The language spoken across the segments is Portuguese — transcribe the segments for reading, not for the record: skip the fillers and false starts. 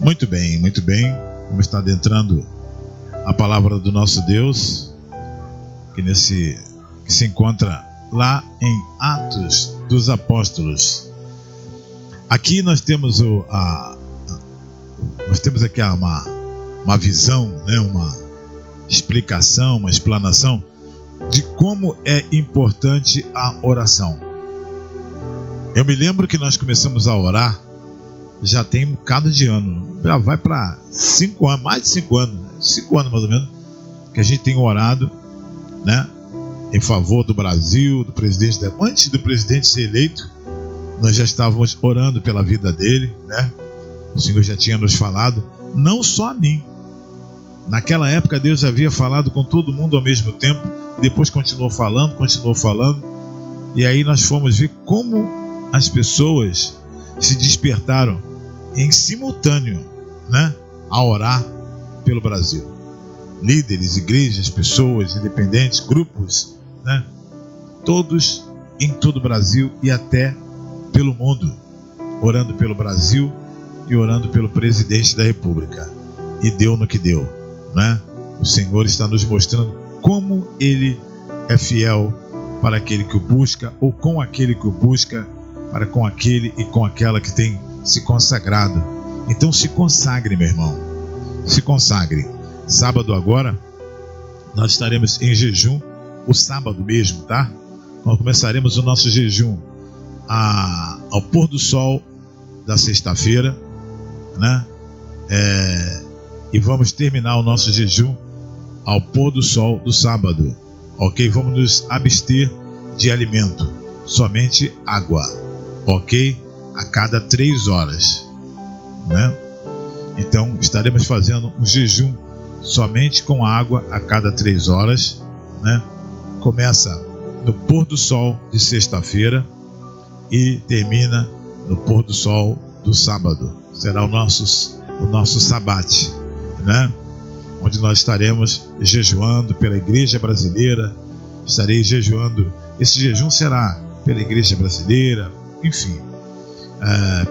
Muito bem, muito bem. Vamos estar adentrando a palavra do nosso Deus, que se encontra lá em Atos dos Apóstolos. Aqui nós temos aqui uma visão, né, uma explicação, uma explanação de como é importante a oração. Eu me lembro que nós começamos a orar já tem um bocado de ano, já vai para 5 anos, mais de 5 anos, 5 anos mais ou menos, que a gente tem orado, né, em favor do Brasil, do presidente. Antes do presidente ser eleito, nós já estávamos orando pela vida dele, né? O Senhor já tinha nos falado, não só a mim. Naquela época Deus havia falado com todo mundo ao mesmo tempo, e depois continuou falando, e aí nós fomos ver como as pessoas se despertaram em simultâneo, né, a orar pelo Brasil. Líderes, igrejas, pessoas, independentes, grupos, né, todos em todo o Brasil e até pelo mundo, orando pelo Brasil e orando pelo presidente da República. E deu no que deu, né? O Senhor está nos mostrando como Ele é fiel para aquele que o busca, ou com aquele que o busca, para com aquele e com aquela que tem se consagrado. Então se consagre, meu irmão, se consagre. Sábado agora nós estaremos em jejum, o sábado mesmo, tá? Nós começaremos o nosso jejum ao pôr do sol da sexta-feira, né? E vamos terminar o nosso jejum ao pôr do sol do sábado, ok? Vamos nos abster de alimento, somente água, ok? A cada 3 horas, né? Então estaremos fazendo um jejum somente com água a cada 3 horas, né? Começa no pôr do sol de sexta-feira e termina no pôr do sol do sábado. Será o nosso sabate, né? Onde nós estaremos jejuando pela igreja brasileira. Estarei jejuando. Esse jejum será pela igreja brasileira, enfim,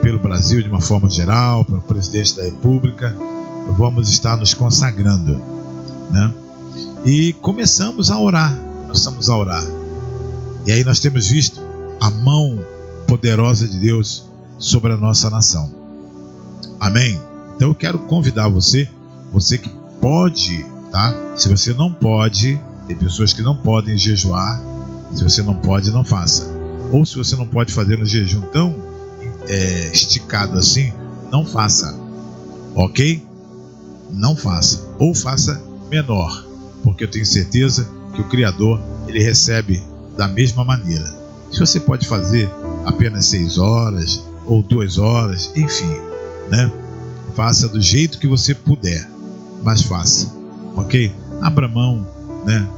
pelo Brasil de uma forma geral, pelo presidente da República. Vamos estar nos consagrando, né? E começamos a orar. E aí nós temos visto a mão poderosa de Deus sobre a nossa nação. Amém? Então eu quero convidar você que pode, tá? Se você não pode, tem pessoas que não podem jejuar. Se você não pode, não faça. Ou se você não pode fazer um jejum tão esticado assim, não faça, ok? Não faça, ou faça menor, porque eu tenho certeza que o Criador, Ele recebe da mesma maneira. Se você pode fazer apenas 6 horas ou 2 horas, enfim, né? Faça do jeito que você puder, mas faça, ok? Abra mão, né,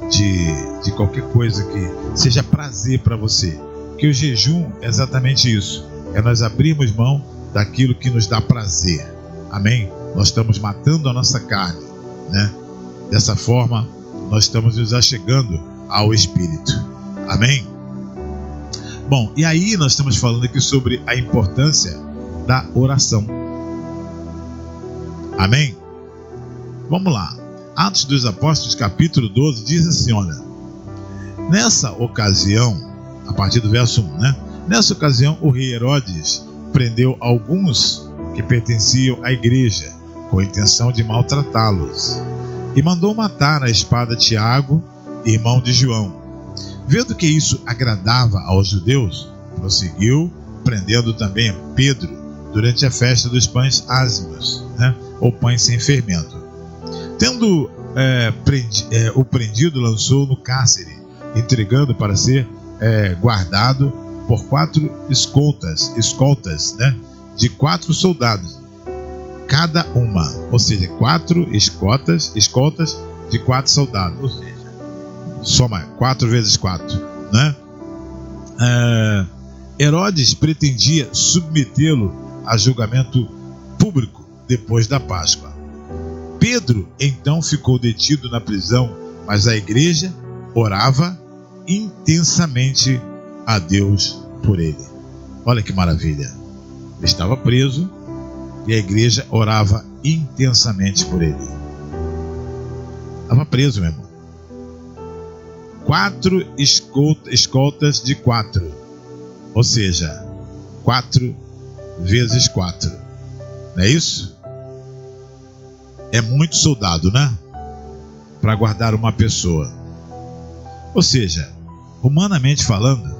de qualquer coisa que seja prazer para você, porque o jejum é exatamente isso, é nós abrirmos mão daquilo que nos dá prazer. Amém? Nós estamos matando a nossa carne, né? Dessa forma nós estamos nos achegando ao Espírito. Amém? Bom, e aí nós estamos falando aqui sobre a importância da oração. Amém? Vamos lá. Atos dos Apóstolos, capítulo 12, diz assim, olha: nessa ocasião, a partir do verso 1, né? Nessa ocasião, o rei Herodes prendeu alguns que pertenciam à igreja, com a intenção de maltratá-los, e mandou matar à espada Tiago, irmão de João. Vendo que isso agradava aos judeus, prosseguiu, prendendo também a Pedro, durante a festa dos pães ázimos, né? Ou pães sem fermento. Tendo o prendido, lançou no cárcere, entregando para ser guardado por 4 escoltas, né, de 4 soldados, cada uma, ou seja, 4 escoltas de 4 soldados, ou seja, soma 4 vezes 4, né? Herodes pretendia submetê-lo a julgamento público depois da Páscoa. Pedro então ficou detido na prisão, mas a igreja orava intensamente a Deus por ele. Olha que maravilha! Ele estava preso e a igreja orava intensamente por ele. Estava preso, meu irmão. 4 escoltas de 4. Ou seja, 4 vezes 4. Não é isso? É muito soldado, né? Para guardar uma pessoa. Ou seja, humanamente falando,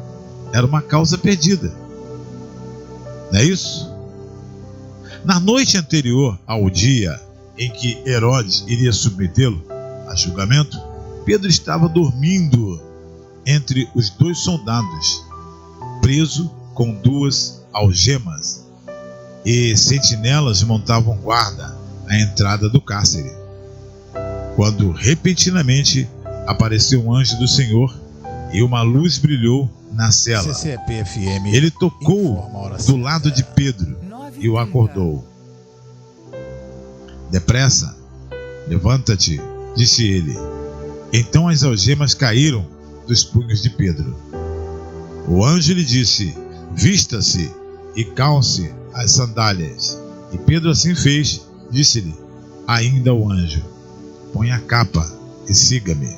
era uma causa perdida. Não é isso? Na noite anterior ao dia em que Herodes iria submetê-lo a julgamento, Pedro estava dormindo entre os 2 soldados, preso com 2 algemas, e sentinelas montavam guarda à entrada do cárcere. Quando repentinamente apareceu um anjo do Senhor e uma luz brilhou na cela. Ele tocou do lado de Pedro e o acordou. Depressa, levanta-te, disse ele. Então as algemas caíram dos punhos de Pedro. O anjo lhe disse: vista-se e calce as sandálias. E Pedro assim fez. Disse-lhe ainda o anjo: põe a capa e siga-me.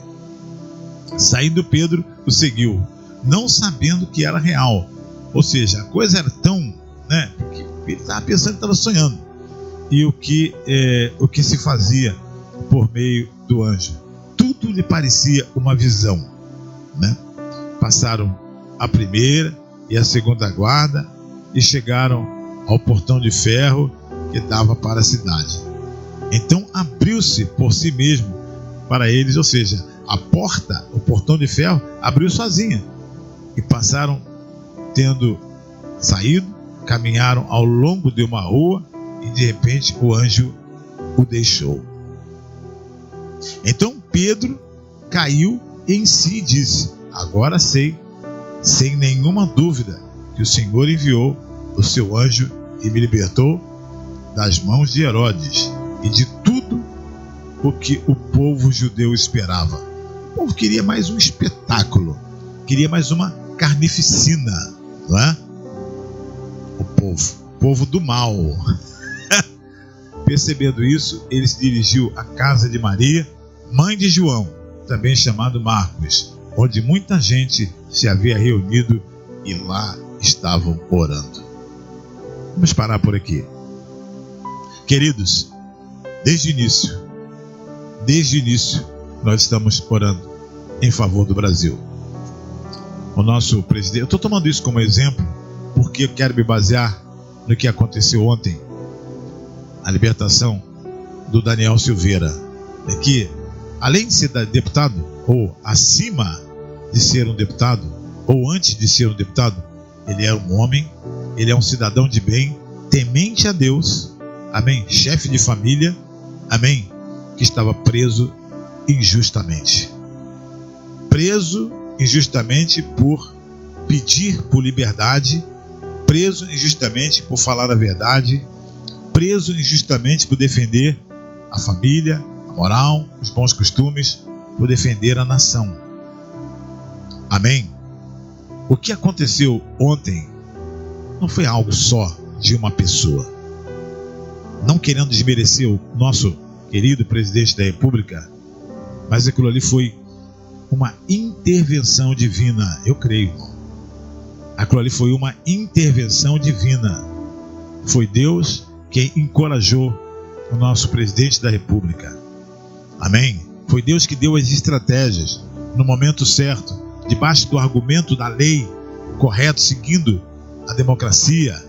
Saindo Pedro o seguiu, não sabendo que era real. Ou seja, a coisa era tão, que ele estava pensando que estava sonhando. E o que se fazia por meio do anjo, tudo lhe parecia uma visão, Passaram a primeira e a segunda guarda e chegaram ao portão de ferro que dava para a cidade. Então abriu-se por si mesmo para eles, ou seja, a porta, o portão de ferro, abriu sozinha. E passaram, tendo saído, caminharam ao longo de uma rua e de repente o anjo o deixou. Então Pedro caiu em si e disse: agora sei, sem nenhuma dúvida, que o Senhor enviou o seu anjo e me libertou das mãos de Herodes e de tudo o que o povo judeu esperava. O povo queria mais um espetáculo, queria mais uma carnificina, não é? O povo do mal. Percebendo isso, ele se dirigiu à casa de Maria, mãe de João, também chamado Marcos, onde muita gente se havia reunido e lá estavam orando. Vamos parar por aqui. Queridos, desde o início, nós estamos orando em favor do Brasil. O nosso presidente, eu estou tomando isso como exemplo, porque eu quero me basear no que aconteceu ontem, a libertação do Daniel Silveira, que além de ser deputado, ou acima de ser um deputado, ou antes de ser um deputado, ele é um homem, ele é um cidadão de bem, temente a Deus, amém, chefe de família, amém, que estava preso injustamente por pedir por liberdade, preso injustamente por falar a verdade, preso injustamente por defender a família, a moral, os bons costumes, por defender a nação. Amém? O que aconteceu ontem não foi algo só de uma pessoa. Não querendo desmerecer o nosso querido presidente da República, mas aquilo ali foi uma intervenção divina, eu creio. Aquilo ali foi uma intervenção divina. Foi Deus quem encorajou o nosso presidente da República. Amém? Foi Deus que deu as estratégias no momento certo, debaixo do argumento da lei correto, seguindo a democracia.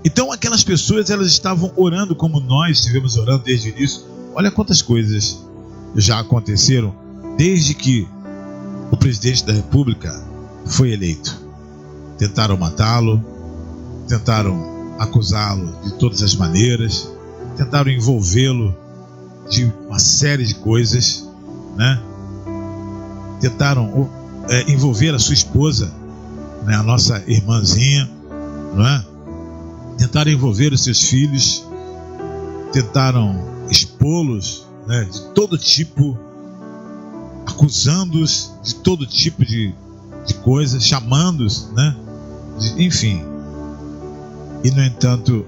Então aquelas pessoas, elas estavam orando como nós estivemos orando desde o início. Olha quantas coisas já aconteceram desde que o presidente da República foi eleito. Tentaram matá-lo, tentaram acusá-lo de todas as maneiras, tentaram envolvê-lo de uma série de coisas, Tentaram envolver a sua esposa, a nossa irmãzinha, não é? Tentaram envolver os seus filhos, tentaram expô-los, de todo tipo, acusando-os de todo tipo de coisas, chamando-os, enfim. E no entanto,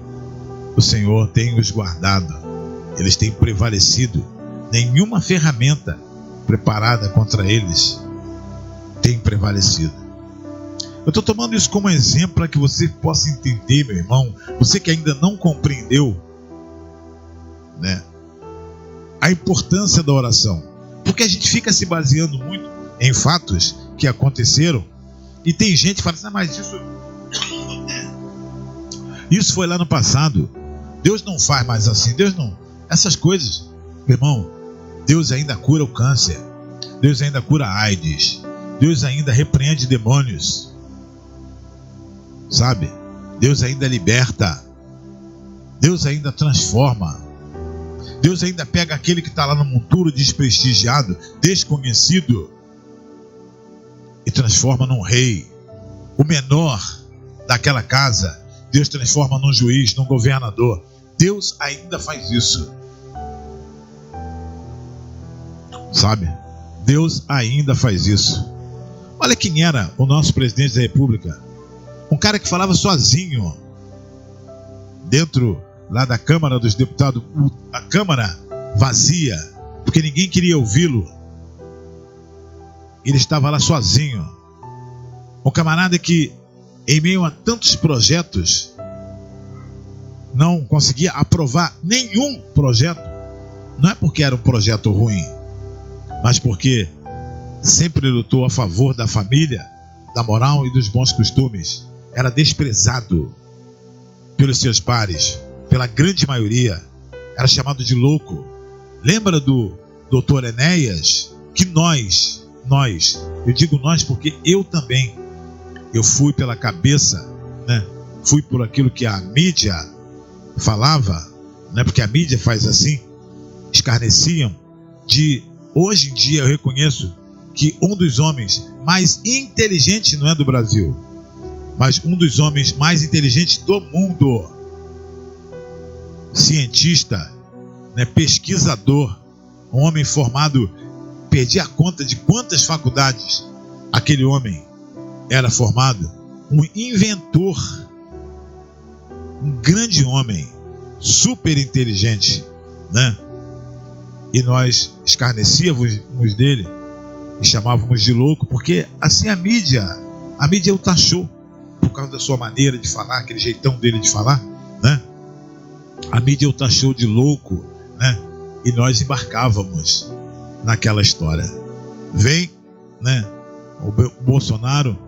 o Senhor tem os guardado. Eles têm prevalecido. Nenhuma ferramenta preparada contra eles tem prevalecido. Eu estou tomando isso como exemplo para que você possa entender, meu irmão, você que ainda não compreendeu, né, a importância da oração. Porque a gente fica se baseando muito em fatos que aconteceram, e tem gente que fala assim, mas isso foi lá no passado, Deus não faz mais assim, Deus não, essas coisas, meu irmão, Deus ainda cura o câncer, Deus ainda cura a AIDS, Deus ainda repreende demônios, sabe? Deus ainda liberta, Deus ainda transforma, Deus ainda pega aquele que está lá no monturo desprestigiado, desconhecido, e transforma num rei. O menor daquela casa, Deus transforma num juiz, num governador. Deus ainda faz isso, sabe? Deus ainda faz isso. Olha quem era o nosso presidente da República. Um cara que falava sozinho dentro lá da Câmara dos Deputados, a Câmara vazia, porque ninguém queria ouvi-lo. Ele estava lá sozinho. Um camarada que, em meio a tantos projetos, não conseguia aprovar nenhum projeto. Não é porque era um projeto ruim, mas porque sempre lutou a favor da família, da moral e dos bons costumes. Era desprezado pelos seus pares, pela grande maioria. Era chamado de louco. Lembra do doutor Enéas? Que nós, eu digo nós porque eu também, eu fui pela cabeça, né? Fui por aquilo que a mídia falava, né? Porque a mídia faz assim, escarneciam. Hoje em dia eu reconheço que um dos homens mais inteligentes, não é do Brasil, mas um dos homens mais inteligentes do mundo, cientista, né, pesquisador, um homem formado, perdi a conta de quantas faculdades aquele homem era formado, um inventor, um grande homem, super inteligente, né? E nós escarnecíamos dele e chamávamos de louco, porque assim a mídia o taxou, por causa da sua maneira de falar, aquele jeitão dele de falar, né? A mídia o taxou de louco, né? E nós embarcávamos naquela história. Vem, né, o Bolsonaro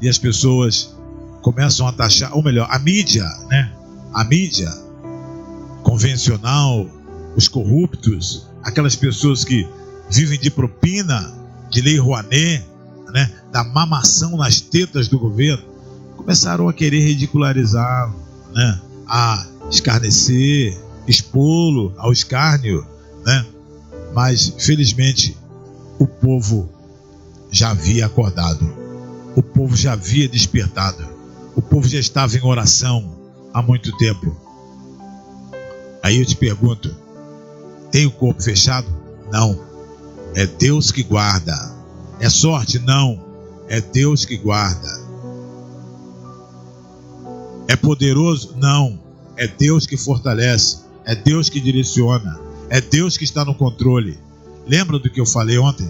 e as pessoas começam a taxar, ou melhor, a mídia, né? A mídia convencional, os corruptos, aquelas pessoas que vivem de propina, de lei Rouanet, né, da mamação nas tetas do governo, começaram a querer ridicularizá-lo, né, a escarnecer, expô-lo ao escárnio, né? Mas felizmente o povo já havia acordado, o povo já havia despertado, o povo já estava em oração há muito tempo. Aí eu te pergunto, tem o corpo fechado? Não, é Deus que guarda. É sorte? Não, é Deus que guarda. É poderoso? Não, é Deus que fortalece, é Deus que direciona, é Deus que está no controle. Lembra do que eu falei ontem?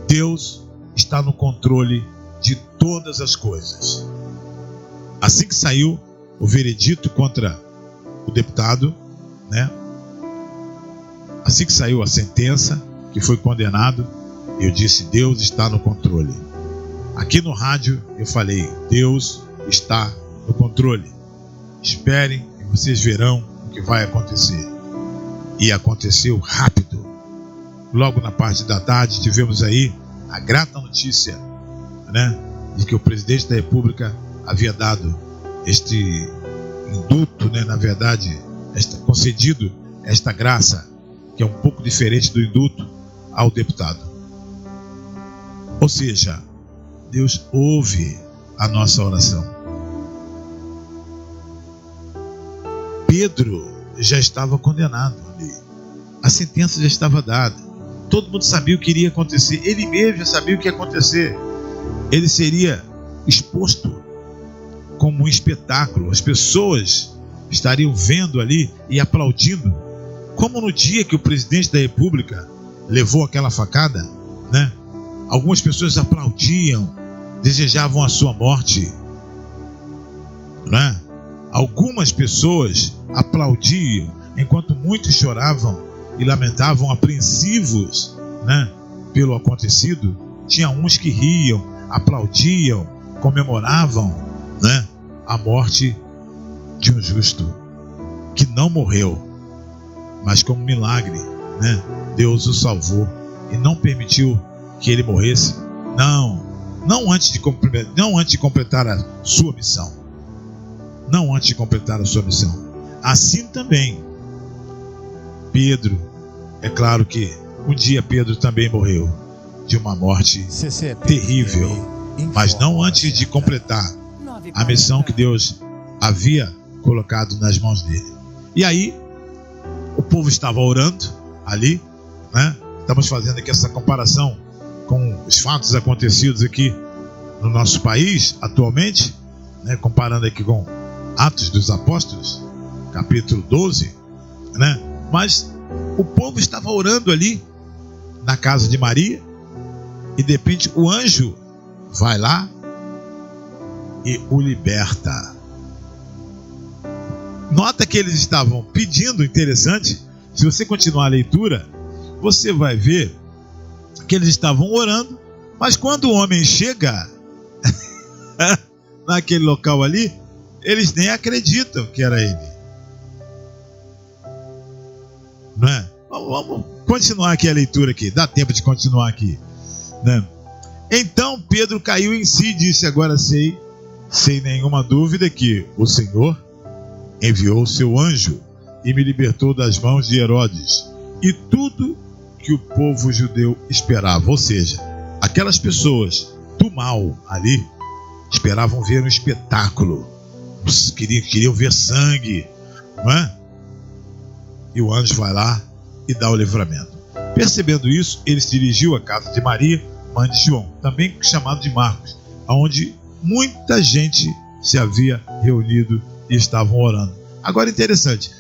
Deus está no controle de todas as coisas. Assim que saiu o veredito contra o deputado, né? Assim que saiu a sentença, que foi condenado, eu disse, Deus está no controle. Aqui no rádio eu falei, Deus está no controle. Esperem e vocês verão o que vai acontecer. E aconteceu rápido. Logo na parte da tarde tivemos aí a grata notícia, né, de que o presidente da República havia dado este indulto, né, na verdade, concedido esta graça, que é um pouco diferente do indulto, ao deputado. Ou seja, Deus ouve a nossa oração. Pedro já estava condenado ali. A sentença já estava dada. Todo mundo sabia o que iria acontecer. Ele mesmo já sabia o que ia acontecer. Ele seria exposto como um espetáculo. As pessoas estariam vendo ali e aplaudindo, como no dia que o presidente da República levou aquela facada, né? Algumas pessoas aplaudiam, desejavam a sua morte, né? Algumas pessoas aplaudiam, enquanto muitos choravam e lamentavam, apreensivos, né, pelo acontecido. Tinha uns que riam, aplaudiam, comemoravam, né, a morte de um justo que não morreu, mas como milagre, né, Deus o salvou e não permitiu que ele morresse. Não antes de completar a sua missão. Não antes de completar a sua missão. Assim também Pedro, é claro que um dia Pedro também morreu de uma morte terrível, mas não antes de completar a missão que Deus havia colocado nas mãos dele. E aí, o povo estava orando ali, né? Estamos fazendo aqui essa comparação com os fatos acontecidos aqui no nosso país atualmente, né? Comparando aqui com Atos dos Apóstolos, capítulo 12, né? Mas o povo estava orando ali na casa de Maria e de repente o anjo vai lá e o liberta. Nota que eles estavam pedindo, interessante, se você continuar a leitura, você vai ver que eles estavam orando, mas quando o homem chega naquele local ali, eles nem acreditam que era ele. Não é? Vamos continuar aqui a leitura aqui, dá tempo de continuar aqui, né? Então Pedro caiu em si e disse: agora sei, sem nenhuma dúvida, que o Senhor enviou o seu anjo e me libertou das mãos de Herodes e tudo que o povo judeu esperava. Ou seja, aquelas pessoas do mal ali esperavam ver um espetáculo, queriam ver sangue, não é? E o anjo vai lá e dá o livramento. Percebendo isso, ele se dirigiu à casa de Maria, mãe de João, também chamado de Marcos, onde muita gente se havia reunido e estavam orando. Agora, interessante,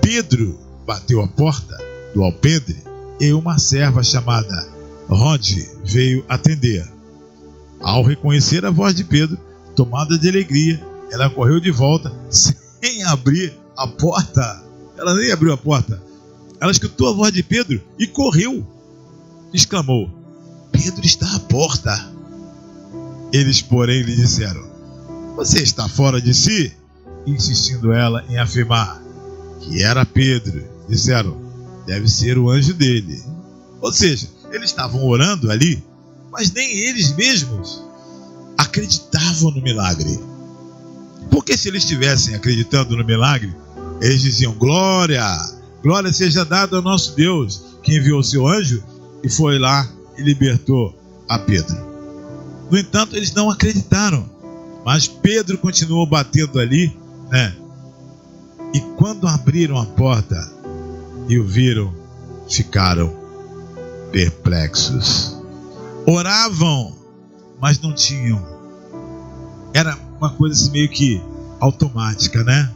Pedro bateu a porta do alpendre e uma serva chamada Rode veio atender. Ao reconhecer a voz de Pedro, tomada de alegria, ela correu de volta sem abrir a porta. Ela nem abriu a porta. Ela escutou a voz de Pedro e correu. Exclamou: Pedro está à porta. Eles, porém, lhe disseram: você está fora de si? Insistindo ela em afirmar que era Pedro, disseram: deve ser o anjo dele. Ou seja, eles estavam orando ali, mas nem eles mesmos acreditavam no milagre. Porque se eles estivessem acreditando no milagre, eles diziam: glória, glória seja dada ao nosso Deus, que enviou o seu anjo e foi lá e libertou a Pedro. No entanto, eles não acreditaram, mas Pedro continuou batendo ali, né? E quando abriram a porta e o viram, ficaram perplexos. Oravam, mas não tinham. Era uma coisa assim meio que automática, né?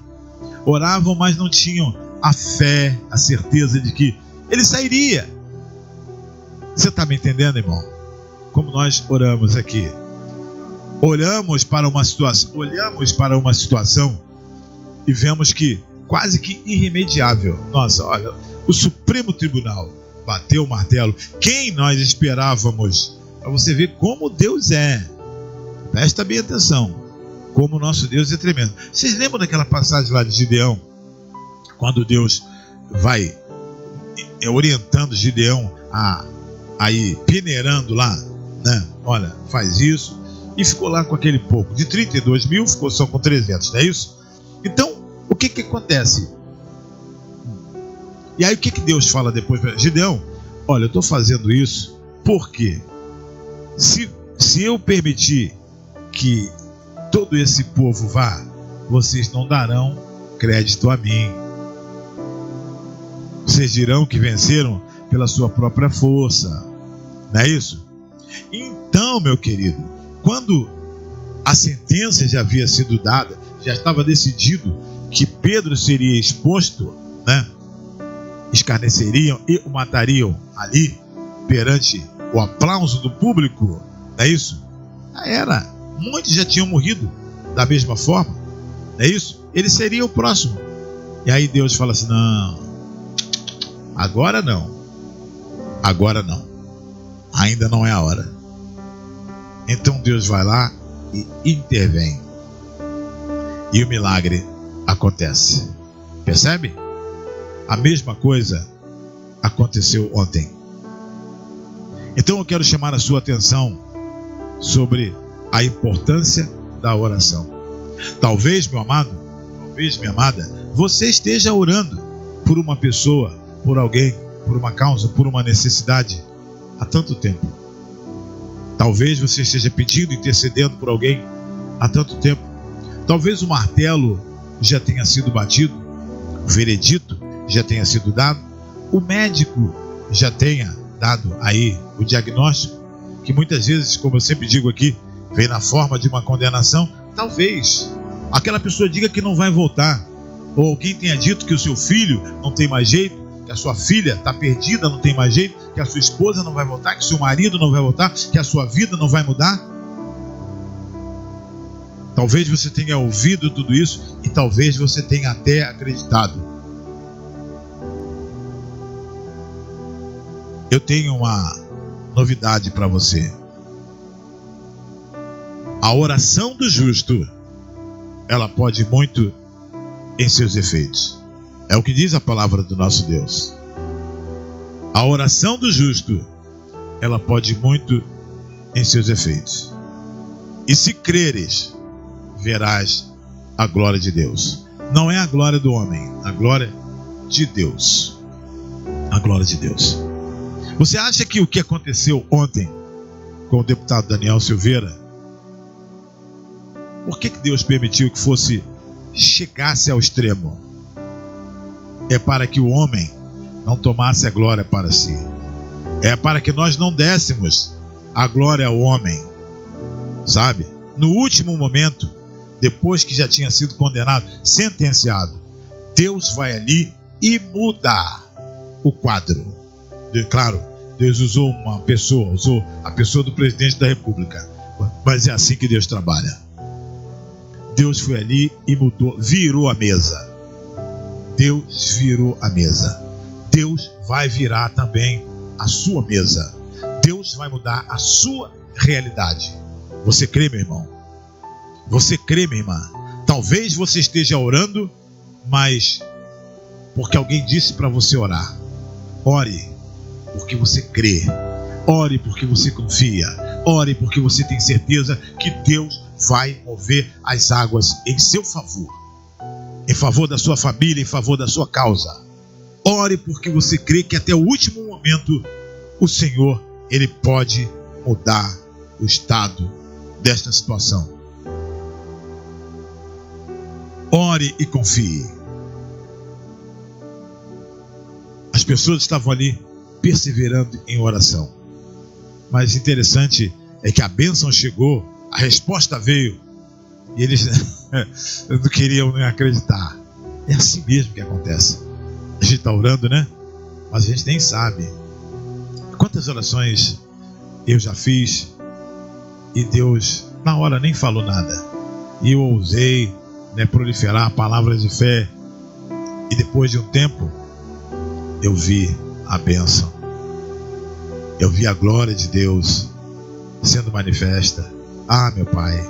Oravam, mas não tinham a fé, a certeza de que ele sairia. Você está me entendendo, irmão? Como nós oramos aqui. Olhamos para uma situação e vemos que quase que irremediável. Nossa, olha, o Supremo Tribunal bateu o martelo. Quem nós esperávamos? Para você ver como Deus é. Presta bem atenção. Como o nosso Deus é tremendo. Vocês lembram daquela passagem lá de Gideão? Quando Deus vai orientando Gideão a ir peneirando lá, né? Olha, faz isso. E ficou lá com aquele pouco. De 32 mil ficou só com 300, não é isso? Então, o que acontece? E aí o que Deus fala depois para Gideão? Olha, eu estou fazendo isso porque se eu permitir que todo esse povo vá, vocês não darão crédito a mim. Vocês dirão que venceram pela sua própria força. Não é isso? Então, meu querido, quando A sentença já havia sido dada, já estava decidido que Pedro seria exposto, né? Escarneceriam e o matariam ali perante o aplauso do público, não é isso? Já era, muitos já tinham morrido da mesma forma, não é isso? Ele seria o próximo. E aí Deus fala assim: não, agora não, ainda não é a hora. Então Deus vai lá e intervém, e o milagre acontece. Percebe? A mesma coisa aconteceu ontem. Então eu quero chamar a sua atenção sobre a importância da oração. Talvez, meu amado, talvez, minha amada, você esteja orando por uma pessoa, por alguém, por uma causa, por uma necessidade há tanto tempo. Talvez você esteja pedindo, intercedendo por alguém há tanto tempo. Talvez o martelo já tenha sido batido, o veredito já tenha sido dado, o médico já tenha dado aí o diagnóstico, que muitas vezes, como eu sempre digo aqui, vem na forma de uma condenação. Talvez aquela pessoa diga que não vai voltar, ou alguém tenha dito que o seu filho não tem mais jeito, que a sua filha está perdida, não tem mais jeito, que a sua esposa não vai voltar, que o seu marido não vai voltar, que a sua vida não vai mudar. Talvez você tenha ouvido tudo isso e talvez você tenha até acreditado. Eu tenho uma novidade para você. A oração do justo, ela pode muito em seus efeitos. É o que diz a palavra do nosso Deus. A oração do justo, ela pode muito em seus efeitos. E se creres, verás a glória de Deus. Não é a glória do homem, a glória de Deus. A glória de Deus. Você acha que o que aconteceu ontem com o deputado Daniel Silveira, por que Deus permitiu que chegasse ao extremo? É para que o homem não tomasse a glória para si. É para que nós não dessemos a glória ao homem. Sabe? No último momento, depois que já tinha sido condenado, sentenciado, Deus vai ali e muda o quadro. Claro, Deus usou uma pessoa, usou a pessoa do presidente da República, mas é assim que Deus trabalha. Deus foi ali e mudou, virou a mesa. Deus virou a mesa. Deus vai virar também a sua mesa. Deus vai mudar a sua realidade. Você crê, meu irmão? Você crê, minha irmã? Talvez você esteja orando, mas porque alguém disse para você orar. Ore porque você crê. Ore porque você confia. Ore porque você tem certeza que Deus vai mover as águas em seu favor, em favor da sua família, em favor da sua causa. Ore porque você crê que até o último momento o Senhor, Ele pode mudar o estado desta situação. Ore e confie. As pessoas estavam ali perseverando em oração. Mas interessante é que a bênção chegou, a resposta veio, e eles não queriam nem acreditar. É assim mesmo que acontece. A gente está orando, né? Mas a gente nem sabe. Quantas orações eu já fiz e Deus na hora nem falou nada. E eu ousei, né, proliferar palavras de fé. E depois de um tempo, eu vi a bênção. Eu vi a glória de Deus sendo manifesta. Ah, meu Pai,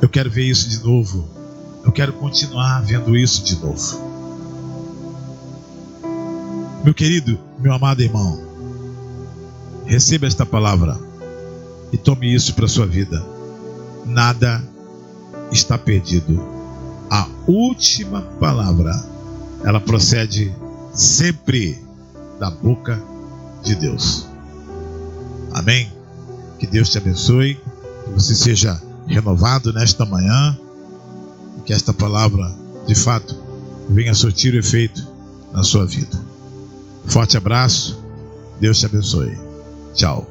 eu quero ver isso de novo. Eu quero continuar vendo isso de novo. Meu querido, meu amado irmão, receba esta palavra e tome isso para a sua vida. Nada está perdido. A última palavra, ela procede sempre da boca de Deus. Amém? Que Deus te abençoe, que você seja renovado nesta manhã, e que esta palavra, de fato, venha surtir o efeito na sua vida. Forte abraço, Deus te abençoe. Tchau.